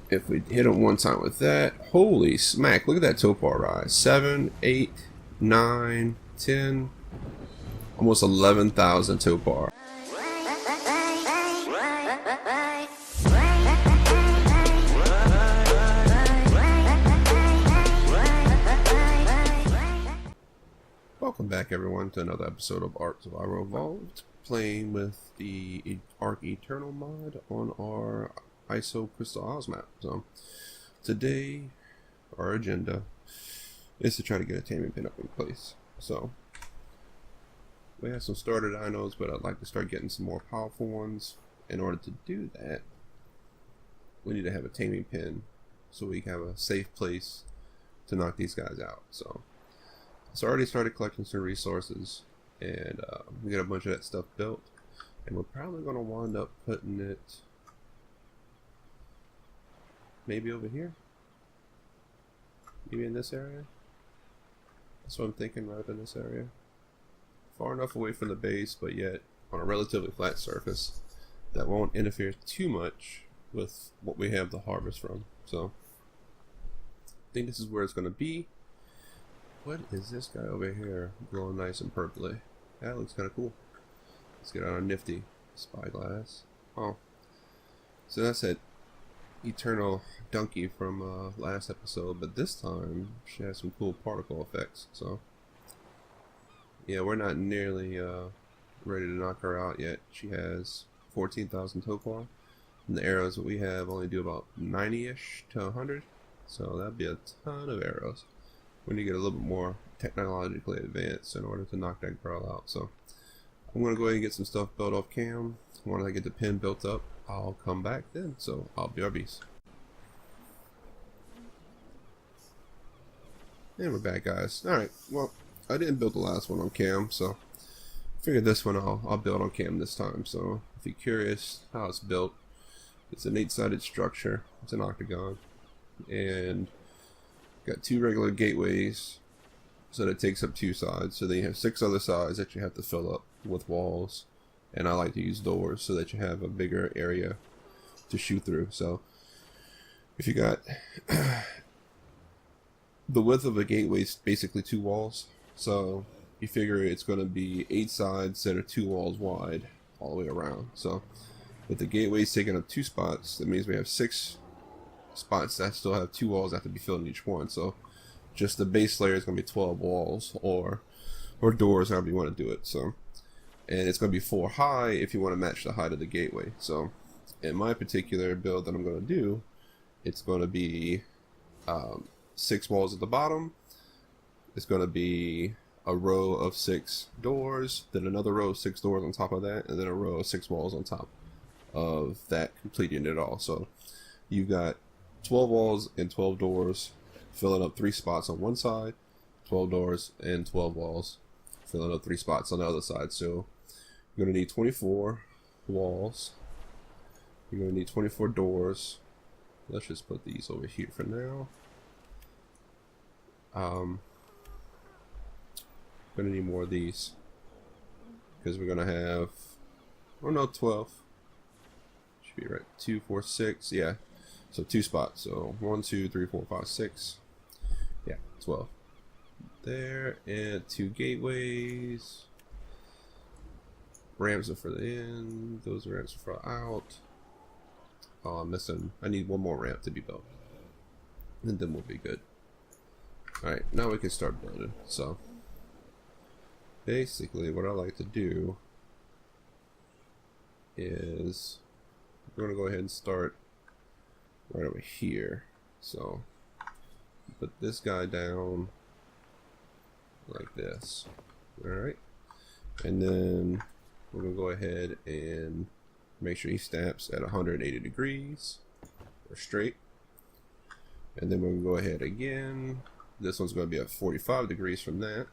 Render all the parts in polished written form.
If we hit him one time with that, holy smack, look at that topar rise. 7, 8, 9, 10, almost 11,000 topar. Welcome back everyone to another episode of Ark Survival Evolved, playing with the Ark Eternal mod on our ISO Crystal Isles map. So today our agenda is to try to get a taming pin up in place. So we have some starter dinos, but I'd like to start getting some more powerful ones. In order to do that, we need to have a taming pin so we can have a safe place to knock these guys out. So I already started collecting some resources, and we got a bunch of that stuff built, and we're probably going to wind up putting it maybe over here, maybe in this area. That's what I'm thinking, right up in this area, far enough away from the base but yet on a relatively flat surface that won't interfere too much with what we have to harvest from. So I think this is where it's going to be. What is this guy over here glowing nice and purpley? That looks kind of cool. Let's get out our nifty spyglass. Oh, so that's that Eternal Donkey from last episode, but this time she has some cool particle effects. So yeah, we're not nearly ready to knock her out yet. She has 14,000 topar, and the arrows that we have only do about 90-ish to 100, so that'd be a ton of arrows. We need to get a little bit more technologically advanced in order to knock that girl out. So I'm going to go ahead and get some stuff built off cam. Once I get the pin built up, I'll come back then. So I'll be RBs. And we're back, guys. Alright, well, I didn't build the last one on cam, so I figured this one I'll build on cam this time. So if you're curious how it's built, it's an 8-sided structure. It's an octagon, and got 2 regular gateways, so that takes up 2 sides. So then you have 6 other sides that you have to fill up with walls, and I like to use doors so that you have a bigger area to shoot through. So if you got the width of a gateway is basically 2 walls, so you figure it's going to be 8 sides that are 2 walls wide all the way around. So if the gateway's taking up 2 spots, that means we have 6 spots that still have 2 walls that have to be filled in each one. So just the base layer is going to be 12 walls or doors, however you want to do it. So, and it's going to be 4 high if you want to match the height of the gateway. So in my particular build that I'm going to do, it's going to be 6 walls at the bottom. It's going to be a row of 6 doors, then another row of 6 doors on top of that, and then a row of 6 walls on top of that, completing it all. So you've got 12 walls and 12 doors filling up 3 spots on one side, 12 doors and 12 walls filling up 3 spots on the other side. So you're going to need 24 walls, you're going to need 24 doors. Let's just put these over here for now. Going to need more of these because we're going to have, oh no, 12 should be right. 2, 4, 6, yeah. So 2 spots. So 1, 2, 3, 4, 5, 6. Yeah, 12. There, and 2 gateways. Ramps are for the in. Those ramps are for out. Oh, I'm missing. I need 1 more ramp to be built, and then we'll be good. All right, now we can start building. So basically, what I like to do is we're gonna go ahead and start right over here. So put this guy down like this. Alright, and then we're gonna go ahead and make sure he snaps at 180 degrees or straight, and then we're gonna go ahead again. This one's gonna be at 45 degrees from that.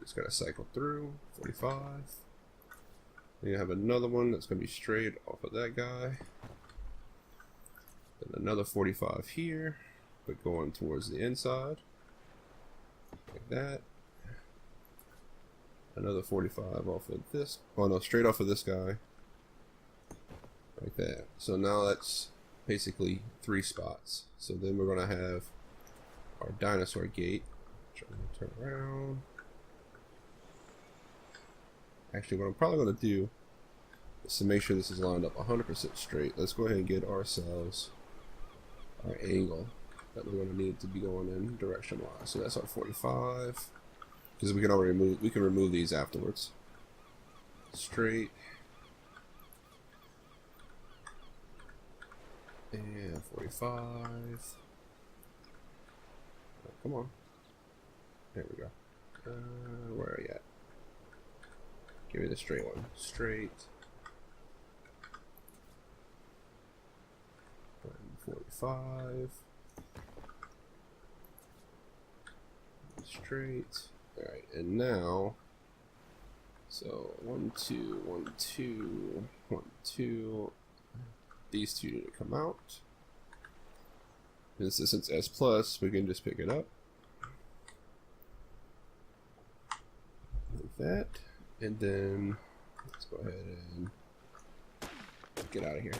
Just gotta cycle through 45. Then you have another one that's gonna be straight off of that guy. Then another 45 here, but going towards the inside, like that. Another 45 off of this, oh no, straight off of this guy, like that. So now that's basically 3 spots. So then we're going to have our dinosaur gate. Trying to turn around. Actually, what I'm probably going to do is to make sure this is lined up 100% straight. Let's go ahead and get ourselves our angle that we're going to need to be going in direction-wise. So that's our 45. Because we can already remove these afterwards. Straight. And 45. Oh, come on. There we go. Where are you at? Give me the straight one. Straight. 45. Straight. Alright, and now, so 1, 2, 1, 2, 1, 2. These two need to come out. And since it's S plus, we can just pick it up. Like that. And then, let's go ahead and get out of here.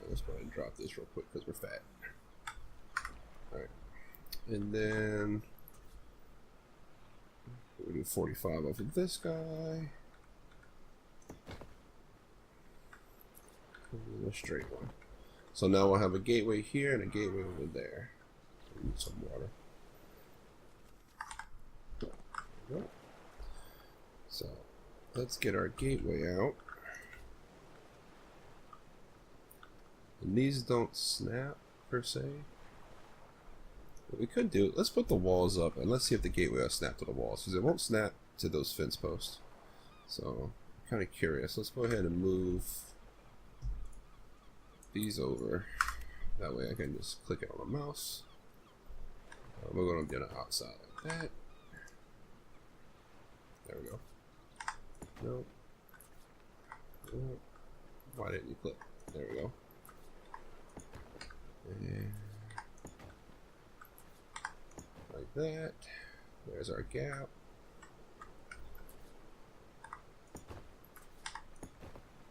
Let's go ahead and drop this real quick because we're fat. Alright. And then we do 45 off of this guy. And a straight one. So now we'll have a gateway here and a gateway over there. I need some water. There we go. So let's get our gateway out. And these don't snap per se. What we could do, let's put the walls up and let's see if the gateway will snap to the walls, because it won't snap to those fence posts. So I'm kind of curious. Let's go ahead and move these over. That way I can just click it on the mouse. We're going to get it outside like that. There we go. Nope. Nope. Why didn't you click? There we go. And like that. There's our gap.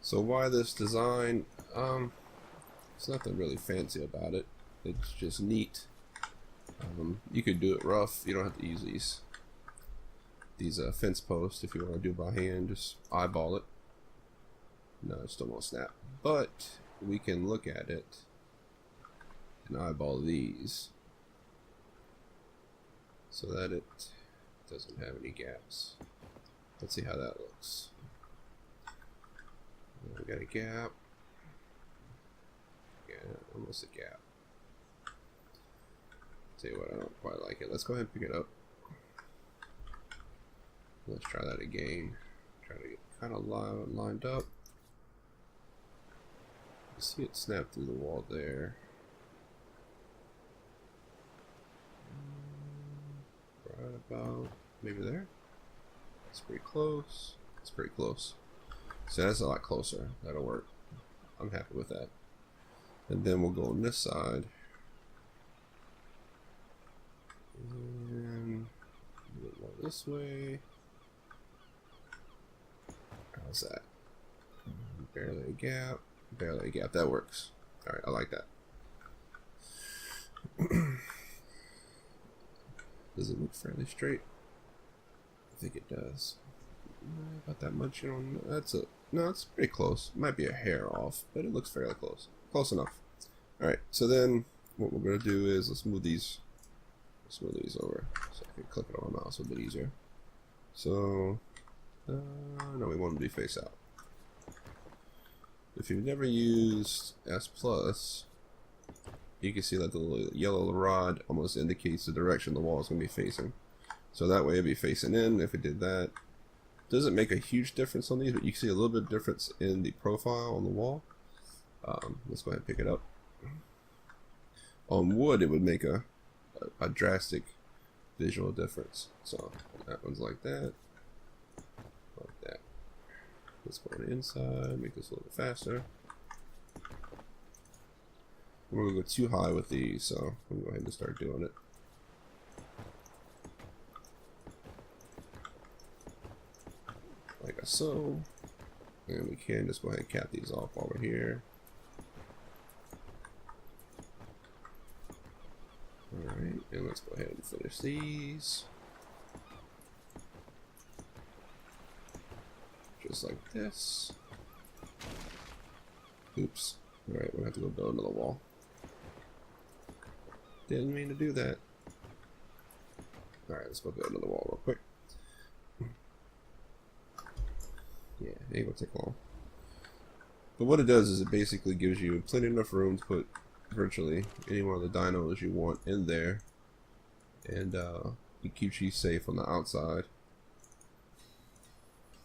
So why this design? There's nothing really fancy about it. It's just neat. You could do it rough. You don't have to use these fence posts if you want to do it by hand. Just eyeball it. No, it still won't snap. But we can look at it and eyeball these so that it doesn't have any gaps. Let's see how that looks. We got a gap. Yeah, almost a gap. Tell you what, I don't quite like it. Let's go ahead and pick it up. Let's try that again. Try to get kind of lined up. You see it snap through the wall there. Right about maybe there. It's pretty close. It's pretty close. So that's a lot closer. That'll work. I'm happy with that. And then we'll go on this side. And we'll go this way. How's that? Barely a gap. Barely a gap. That works. Alright, I like that. Does it look fairly straight? I think it does. About that much, you know. That's a no. It's pretty close. Might be a hair off, but it looks fairly close. Close enough. All right. So then, what we're gonna do is let's move these. Let's move these over so I can click it on my mouse a bit easier. So, no, we want them to be face out. If you've never used S plus, you can see that the little yellow rod almost indicates the direction the wall is gonna be facing. So that way it'd be facing in. If it did that. Doesn't make a huge difference on these, but you can see a little bit of difference in the profile on the wall. Let's go ahead and pick it up. On wood, it would make a drastic visual difference. So that one's like that. Like that. Let's go on the inside, make this a little bit faster. We're going to go too high with these, so I'm going to go ahead and start doing it. Like so, and we can just go ahead and cap these off while we're here. Alright, and let's go ahead and finish these. Just like this. Oops. Alright, we'll have to go build another wall. Didn't mean to do that. Alright, let's go build another wall real quick. Yeah, it ain't gonna take long. But what it does is it basically gives you plenty enough room to put virtually any one of the dinos you want in there. And it keeps you safe on the outside,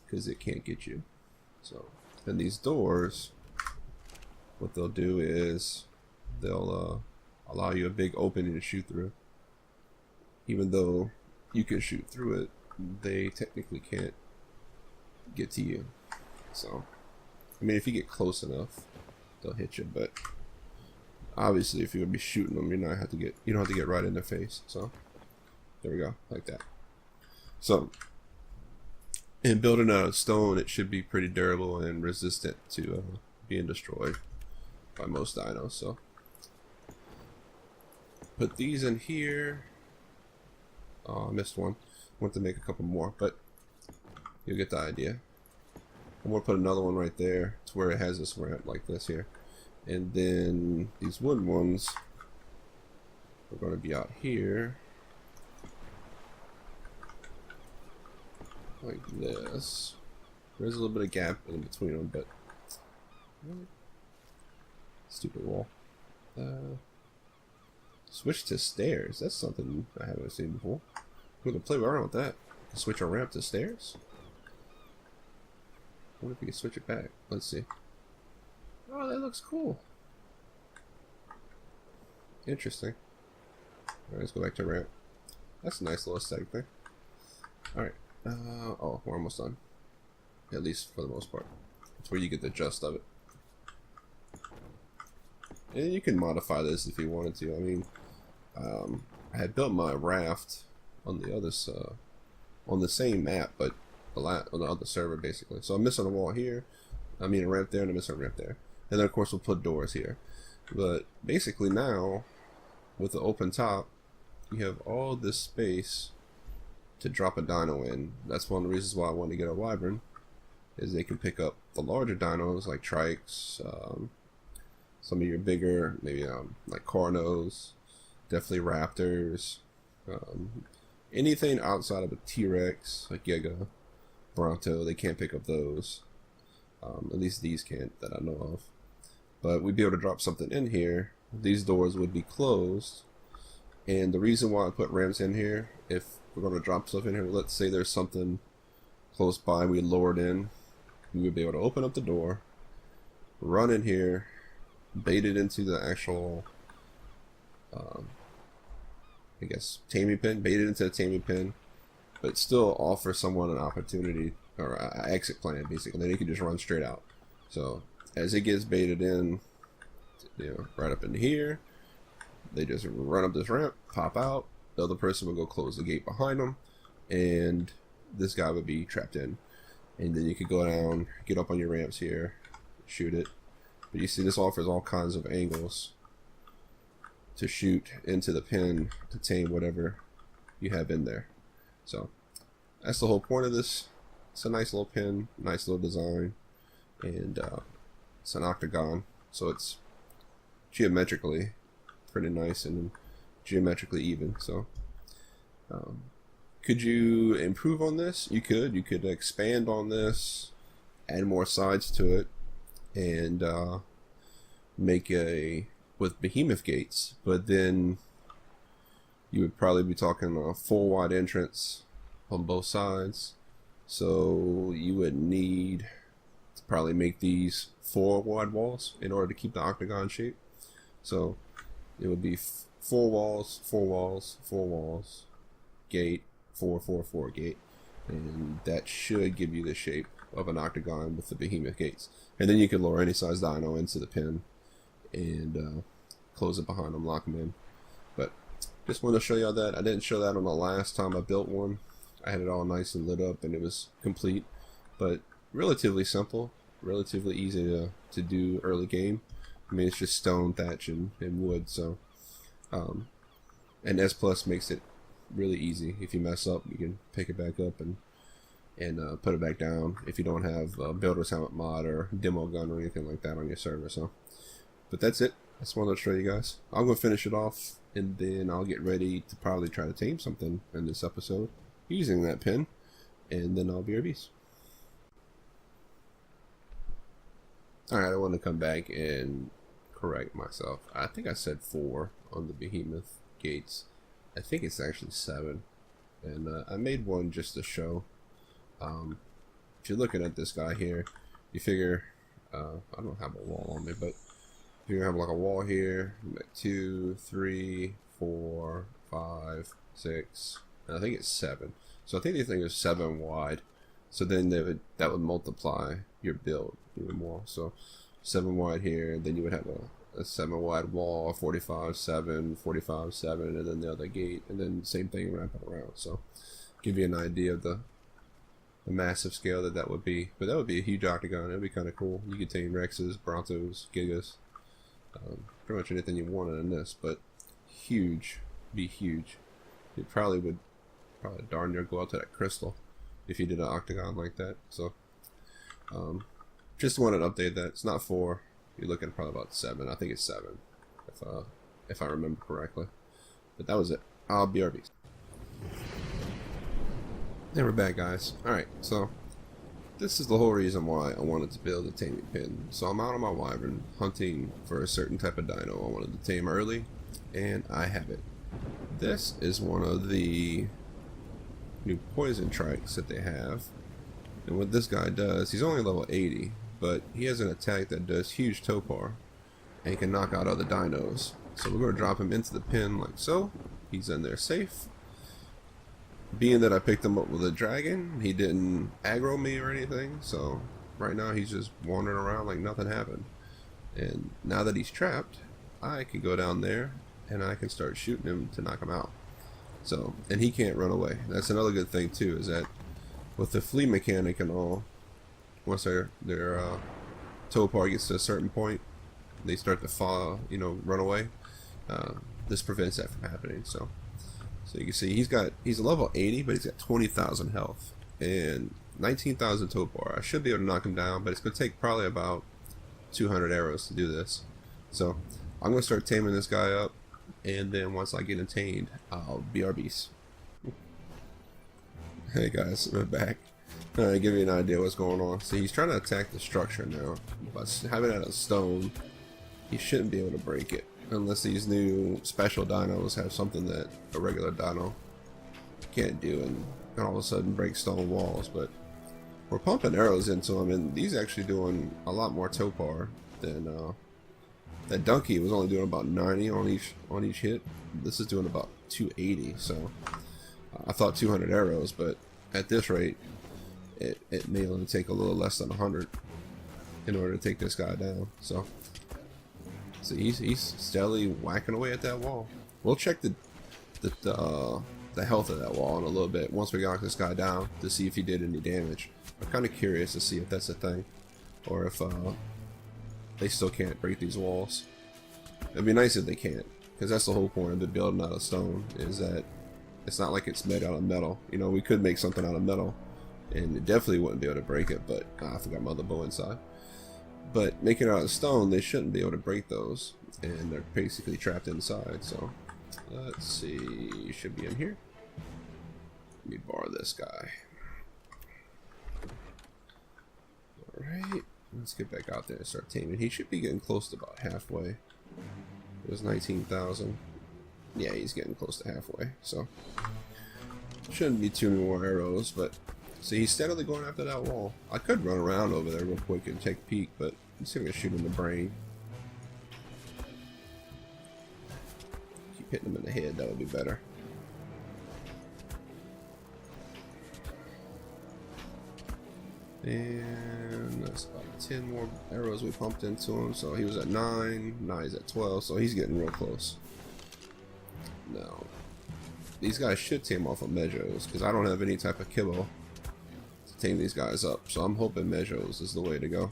because it can't get you. So, and these doors, what they'll do is they'll allow you a big opening to shoot through. Even though you can shoot through it, they technically can't get to you. So, I mean, if you get close enough, they'll hit you. But obviously, if you're gonna be shooting them, you don't have to get right in their face. So, there we go, like that. So, in building out of stone, it should be pretty durable and resistant to being destroyed by most dinos. So, put these in here. Oh, I missed one. I want to make a couple more, but you'll get the idea. I'm going to put another one right there to where it has this ramp like this here. And then these wooden ones are going to be out here. Like this. There's a little bit of gap in between them, but stupid wall. Switch to stairs. That's something I haven't seen before. We're gonna play around with that. Switch our ramp to stairs. I wonder if we can switch it back. Let's see. Oh, that looks cool. Interesting. Alright, let's go back to ramp. That's a nice little aesthetic thing. Alright. Oh, we're almost done. At least for the most part. That's where you get the gist of it. And you can modify this if you wanted to. I mean, I had built my raft on the other on the same map, but on the other server basically. So I'm missing a wall here. I mean a ramp there, and I'm missing a ramp there. And then of course we'll put doors here. But basically now, with the open top, you have all this space to drop a dino in. That's one of the reasons why I wanted to get a wyvern, is they can pick up the larger dinos like trikes, some of your bigger, maybe like Carnos, definitely raptors, anything outside of a T-Rex, like Giga, Bronto, they can't pick up those. At least these can't that I know of. But we'd be able to drop something in here. These doors would be closed. And the reason why I put ramps in here, if we're going to drop stuff in here, let's say there's something close by, we lower it in, we would be able to open up the door, run in here, bait it into the actual, I guess, taming pen, bait it into the taming pen, but still offer someone an opportunity, or an exit plan, basically. Then you can just run straight out. So, as it gets baited in, right up into here, they just run up this ramp, pop out, the other person will go close the gate behind them, and this guy would be trapped in. And then you could go down, get up on your ramps here, shoot it. But you see, this offers all kinds of angles to shoot into the pin to tame whatever you have in there. So that's the whole point of this. It's a nice little pin, nice little design, and it's an octagon, so it's geometrically pretty nice and geometrically even. So could you improve on this? You could expand on this, add more sides to it, and make with behemoth gates, but then you would probably be talking a full wide entrance on both sides. So you would need to probably make these 4 wide walls in order to keep the octagon shape. So it would be 4 walls, 4 walls, 4 walls, gate, 4, 4, 4 gate, and that should give you the shape of an octagon with the behemoth gates. And then you could lower any size dino into the pin and close it behind them, lock them in. But just wanted to show y'all that. I didn't show that on the last time I built one. I had it all nice and lit up and it was complete, but relatively simple, relatively easy to do early game. I mean, it's just stone, thatch, and wood. So and And S Plus makes it really easy. If you mess up, you can pick it back up and put it back down if you don't have Builder's Helmet mod or Demo Gun or anything like that on your server. So, but that's it. I just wanted to show you guys. I'm going to finish it off, and then I'll get ready to probably try to tame something in this episode using that pin, and then I'll be BRBs. Alright, I want to come back and correct myself. I think I said 4 on the Behemoth gates. I think it's actually 7. And I made one just to show. If you're looking at this guy here, you figure, I don't have a wall on me, but you're gonna have like a wall here, like 2, 3, 4, 5, 6, and I think it's 7. So I think this thing is 7 wide. So then that would multiply your build even more. So 7 wide here, and then you would have a 7 wide wall, 45, 7, 45, 7, and then the other gate, and then same thing wrapping around. So give you an idea of the massive scale that would be. But that would be a huge octagon. It would be kind of cool. You could tame Rexes, Brontos, Gigas, pretty much anything you wanted in this. But huge, be huge. It probably would darn near go out to that crystal if you did an octagon like that. So just wanted to update that. It's not 4. You're looking at probably about 7. I think it's 7 if I remember correctly. But that was it. I'll BRB. And we're back, guys. Alright, so this is the whole reason why I wanted to build a taming pin. So I'm out on my wyvern hunting for a certain type of dino I wanted to tame early, and I have it. This is one of the new poison trikes that they have. And what this guy does, he's only level 80, but he has an attack that does huge topar and can knock out other dinos. So we're going to drop him into the pin like so. He's in there safe. Being that I picked him up with a dragon, he didn't aggro me or anything, so right now he's just wandering around like nothing happened. And now that he's trapped, I can go down there and I can start shooting him to knock him out. So, and he can't run away. That's another good thing too, is that with the flee mechanic and all, once their topar gets to a certain point, they start to fall, run away. This prevents that from happening. So you can see he's a level 80, but he's got 20,000 health and 19,000 topar. I should be able to knock him down, but it's going to take probably about 200 arrows to do this. So I'm going to start taming this guy up, and then once I get him tamed, I'll BRBs. Hey guys, we're back. Alright, give you an idea what's going on. See, he's trying to attack the structure now. By having it out of stone, he shouldn't be able to break it. Unless these new special dinos have something that a regular dino can't do and all of a sudden break stone walls. But we're pumping arrows into him, and these actually doing a lot more topar than that donkey was only doing about 90 on each hit. This is doing about 280, so I thought 200 arrows, but at this rate it may only take a little less than 100 in order to take this guy down. So he's steadily whacking away at that wall. We'll check the health of that wall in a little bit once we knock this guy down to see if he did any damage. I'm kind of curious to see if that's a thing, or if they still can't break these walls. It'd be nice if they can't, because that's the whole point of the building out of stone, is that it's not like it's made out of metal. We could make something out of metal, and it definitely wouldn't be able to break it, but I forgot my other bow inside. But making it out of stone, they shouldn't be able to break those, and they're basically trapped inside. So let's see, you should be in here. Let me borrow this guy. Alright, let's get back out there and start taming. He should be getting close to about halfway. It was 19,000. Yeah, he's getting close to halfway, so shouldn't be too many more arrows. But see, he's steadily going after that wall. I could run around over there real quick and take a peek, but let's see if I can shoot him in the brain. Keep hitting him in the head, that would be better. And that's about 10 more arrows we pumped into him. So he was at 9, now he's at 12, so he's getting real close. Now, these guys should tame off of Mejos, because I don't have any type of kibble to tame these guys up. So I'm hoping Mejos is the way to go.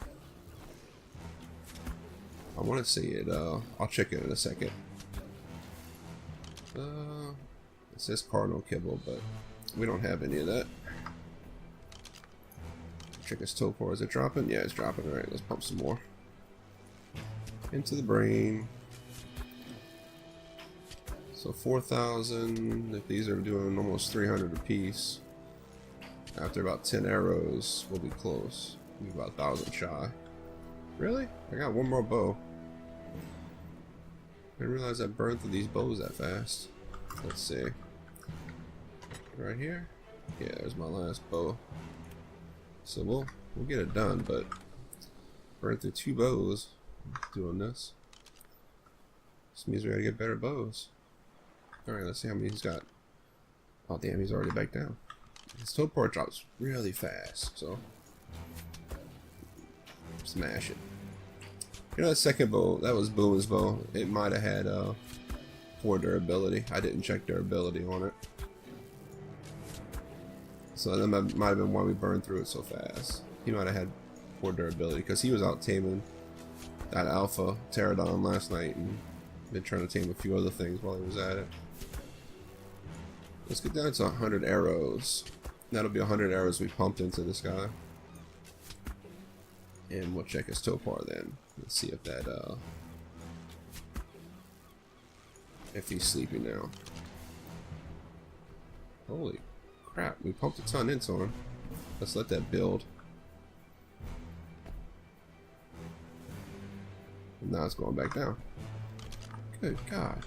I want to see it. I'll check it in a second. It says cardinal kibble, but we don't have any of that. Check his torpor. Is it dropping? Yeah, it's dropping. Alright, let's pump some more. Into the brain. So 4,000. If these are doing almost 300 apiece, after about 10 arrows, we'll be close. We'll be about 1,000 shy. Really? I got one more bow. I didn't realize I burned through these bows that fast. Let's see. Right here? Yeah, there's my last bow. So we'll get it done, but burn through 2 bows doing this. This means we gotta get better bows. Alright, let's see how many he's got. Oh damn, he's already back down. His torpor drops really fast, so smash it. You know, that second bow, that was Boone's bow. It might have had poor durability. I didn't check durability on it. So that might have been why we burned through it so fast. He might have had poor durability because he was out taming that alpha pterodon last night and been trying to tame a few other things while he was at it. Let's get down to 100 arrows. That'll be 100 arrows we pumped into this guy. And we'll check his topar then. Let's see if that if he's sleeping now. Holy crap, we pumped a ton into him. Let's let that build. And now it's going back down. Good God.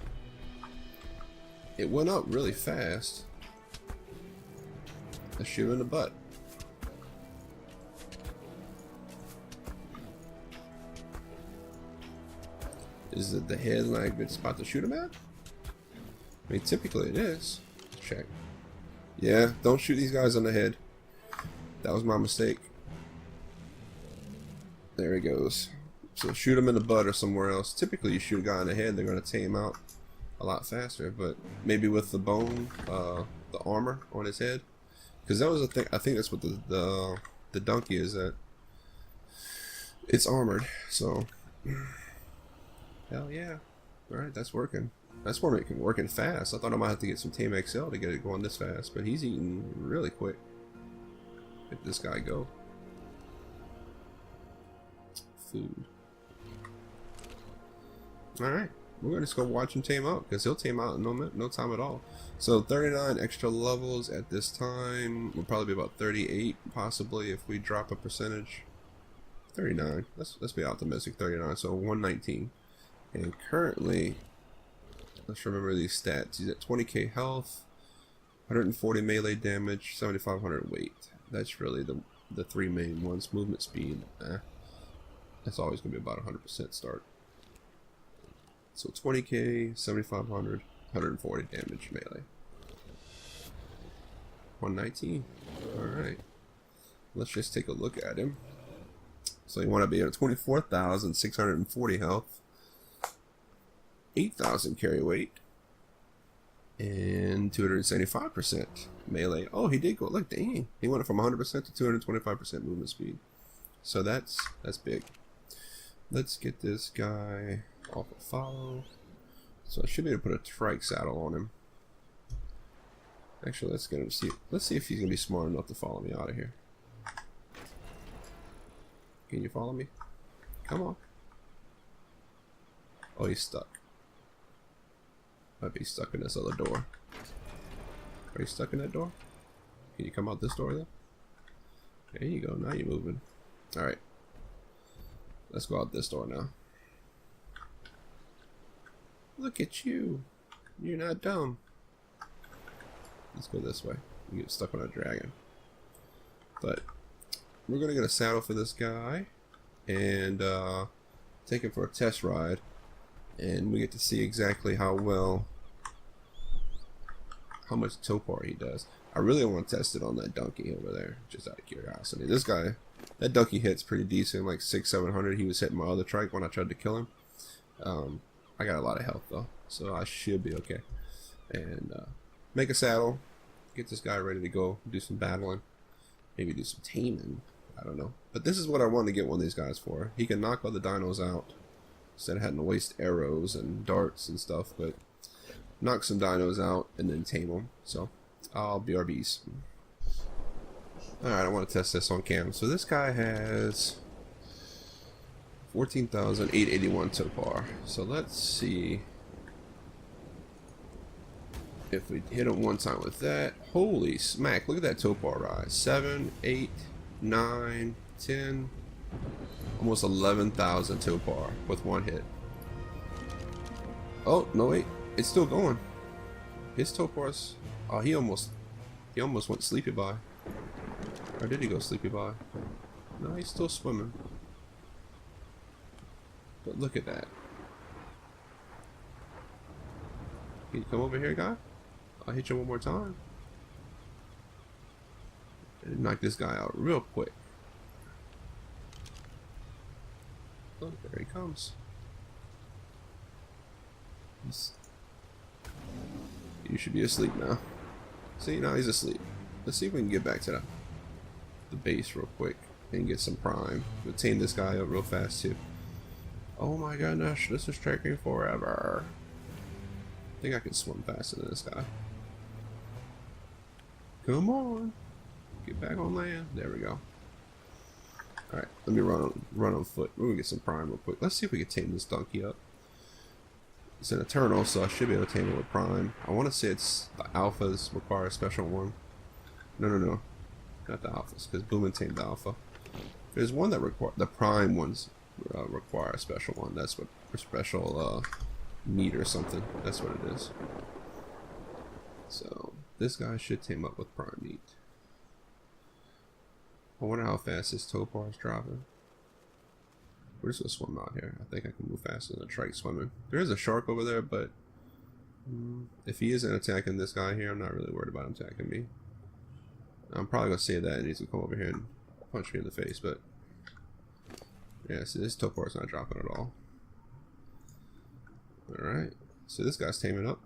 It went up really fast. Let's shoot him in the butt. Is it the head like a good spot to shoot him at? I mean, typically it is. Check. Yeah, don't shoot these guys on the head. That was my mistake. There he goes. So shoot him in the butt or somewhere else. Typically you shoot a guy in the head, they're going to tame out a lot faster. But maybe with the bone, the armor on his head. Because that was the thing, I think that's what the donkey is, that it's armored. So, hell yeah. Alright, that's working. That's working fast. I thought I might have to get some Tame XL to get it going this fast, but he's eating really quick. Let this guy go. Food. Alright, we're going to just go watch him tame out, because he'll tame out in no time at all. So 39 extra levels at this time. We'll probably be about 38 possibly if we drop a percentage. 39. Let's be optimistic. 39. So 119. And currently, let's remember these stats. He's at 20k health, 140 melee damage, 7500 weight. That's really the 3 main ones. Movement speed. That's always going to be about 100% start. So 20k, 7500, 140 damage melee. 119. Alright. Let's just take a look at him. So you want to be at 24,640 health, 8,000 carry weight, and 275% melee. Oh, he did go. Look, dang. He went from 100% to 225% movement speed. So that's big. Let's get this guy off of follow. So I should be able to put a trike saddle on him. Actually, let's get him. Let's see if he's gonna be smart enough to follow me out of here. Can you follow me? Come on. Oh, he's stuck. Might be stuck in this other door. Are you stuck in that door? Can you come out this door then? There you go. Now you're moving. Alright. Let's go out this door now. Look at you. You're not dumb. Let's go this way. You get stuck on a dragon. But we're going to get a saddle for this guy and take him for a test ride. And we get to see exactly how much topar he does. I really want to test it on that donkey over there, just out of curiosity. This guy, that donkey hits pretty decent, like 600-700. He was hitting my other trike when I tried to kill him. I got a lot of health though, so I should be okay. And make a saddle, get this guy ready to go, do some battling, maybe do some taming. I don't know. But this is what I want to get one of these guys for. He can knock all the dinos out instead of having to waste arrows and darts and stuff. But knock some dinos out, and then tame them. So, I'll BRBs. Alright, I want to test this on cam. So this guy has 14,881 topar. So let's see if we hit him one time with that. Holy smack, look at that topar rise. 7, 8, 9, 10, almost 11,000 topar with one hit. Oh, no wait, it's still going. His topar's, oh, he almost went sleepy by. Or did he go sleepy by? No, he's still swimming. But look at that. Can you come over here, guy? I'll hit you one more time. And knock this guy out real quick. Oh, there he comes. You should be asleep now. See, now he's asleep. Let's see if we can get back to the base real quick and get some prime. We'll tame this guy up real fast too. Oh my goodness, this is taking forever. I think I can swim faster than this guy. Come on, get back on land. There we go. All right, let me run on foot. We're gonna get some prime real quick. Let's see if we can tame this donkey up. It's an eternal, so I should be able to tame it with prime. I want to say it's the alphas require a special one. No, not the alphas, because Boomin tamed the alpha. There's one that require the prime ones require a special one. That's what a special meat or something. That's what it is. So this guy should tame up with prime meat. I wonder how fast this topar is dropping. We're just gonna swim out here. I think I can move faster than a trike swimming. There is a shark over there, but if he isn't attacking this guy here, I'm not really worried about him attacking me. I'm probably gonna say that and he's gonna come over here and punch me in the face, but yeah, see, this topar is not dropping at all. Alright, so this guy's taming up.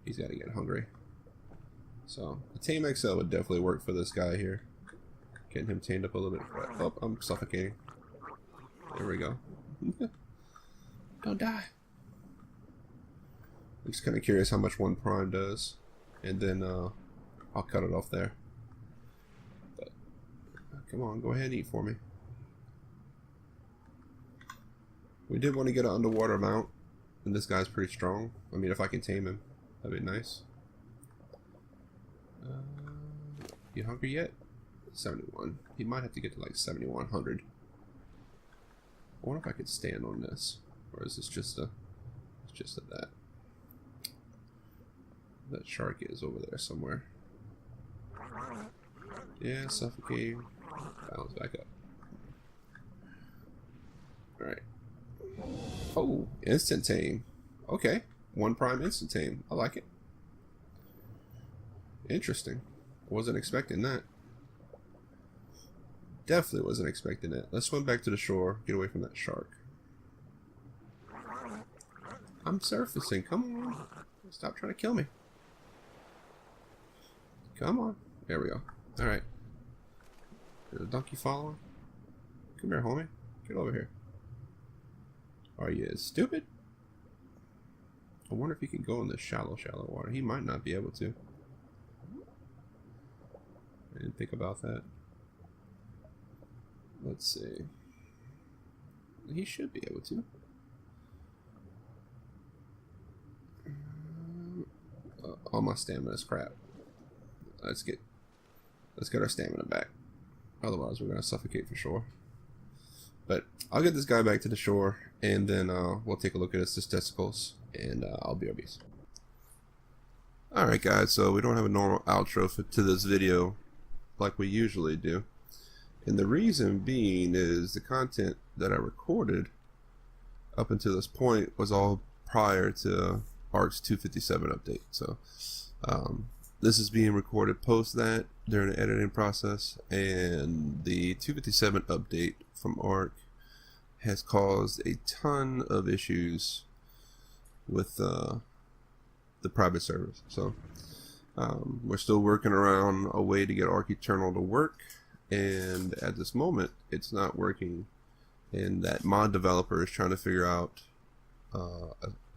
He's gotta get hungry. So, the Tame XL would definitely work for this guy here. Getting him tamed up a little bit. Oh, I'm suffocating. There we go. Don't die. I'm just kind of curious how much one prime does. And then I'll cut it off there. But, come on, go ahead and eat for me. We did want to get an underwater mount. And this guy's pretty strong. I mean, if I can tame him, that'd be nice. You hungry yet? 71. He might have to get to like 7,100. I wonder if I could stand on this, or is this just a? It's just at that. That shark is over there somewhere. Yeah, suffocating. Bounce back up. All right. Oh, instant tame. Okay, one prime instant tame. I like it. Interesting. Wasn't expecting that. Definitely wasn't expecting that. Let's swim back to the shore. Get away from that shark. I'm surfacing. Come on. Stop trying to kill me. Come on. There we go. Alright. Is the donkey following? Come here, homie. Get over here. Are you stupid? I wonder if he can go in the shallow water. He might not be able to. I didn't think about that. Let's see. He should be able to. All my stamina is crap. Let's get our stamina back. Otherwise, we're gonna suffocate for sure. But I'll get this guy back to the shore, and then we'll take a look at his testicles, and I'll BRBs. Alright guys, so we don't have a normal outro to this video like we usually do. And the reason being is the content that I recorded up until this point was all prior to ARC's 257 update. So this is being recorded post that during the editing process, and the 257 update from ARC has caused a ton of issues with the private servers. So we're still working around a way to get ARC Eternal to work, and at this moment it's not working and that mod developer is trying to figure out.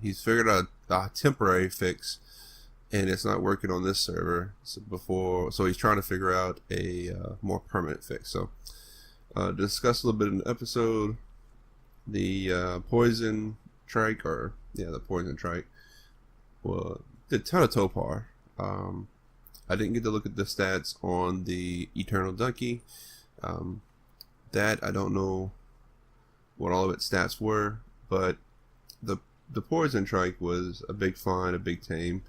He's figured out a temporary fix, and it's not working on this server. So he's trying to figure out a more permanent fix. So discuss a little bit in the episode. The poison trike, the poison trike, well, did a ton of topar. I didn't get to look at the stats on the Eternal Donkey. That I don't know what all of its stats were, but the poison trike was a big find, a big tame.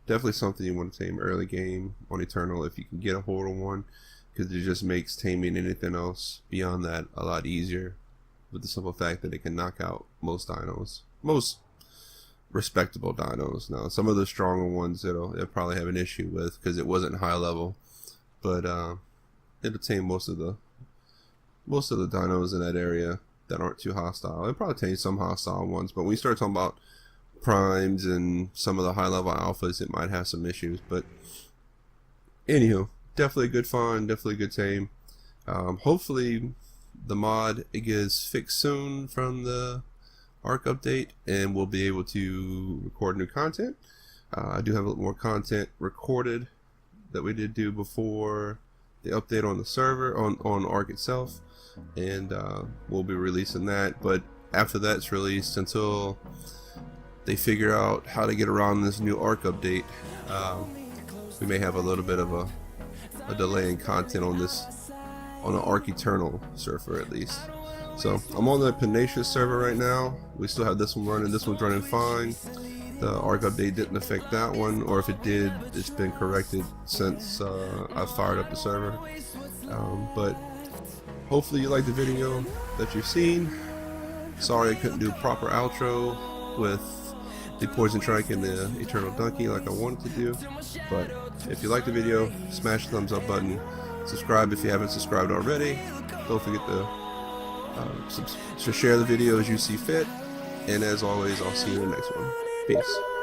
Definitely something you want to tame early game on Eternal if you can get a hold of one, because it just makes taming anything else beyond that a lot easier, with the simple fact that it can knock out most dinos, most respectable dinos. Now some of the stronger ones it'll probably have an issue with because it wasn't high level, but it'll tame most of the dinos in that area that aren't too hostile. It'll probably tame some hostile ones, but when you start talking about primes and some of the high level alphas, it might have some issues. But anywho, definitely a good find, definitely a good tame. Hopefully the mod gets fixed soon from the Arc update, and we'll be able to record new content. I do have a little more content recorded that we did do before the update on the server, on Arc itself, and we'll be releasing that. But after that's released, until they figure out how to get around this new Arc update, we may have a little bit of a delay in content on the Arc Eternal server at least. So I'm on the Panaceous server right now. We still have this one running. This one's running fine. The Arc update didn't affect that one, or if it did, it's been corrected since I fired up the server. But hopefully you like the video that you've seen. Sorry I couldn't do a proper outro with the Poison Trike and the Eternal Donkey like I wanted to do. But if you like the video, smash the thumbs up button. Subscribe if you haven't subscribed already. Don't forget to share the video as you see fit. And as always, I'll see you in the next one. Peace.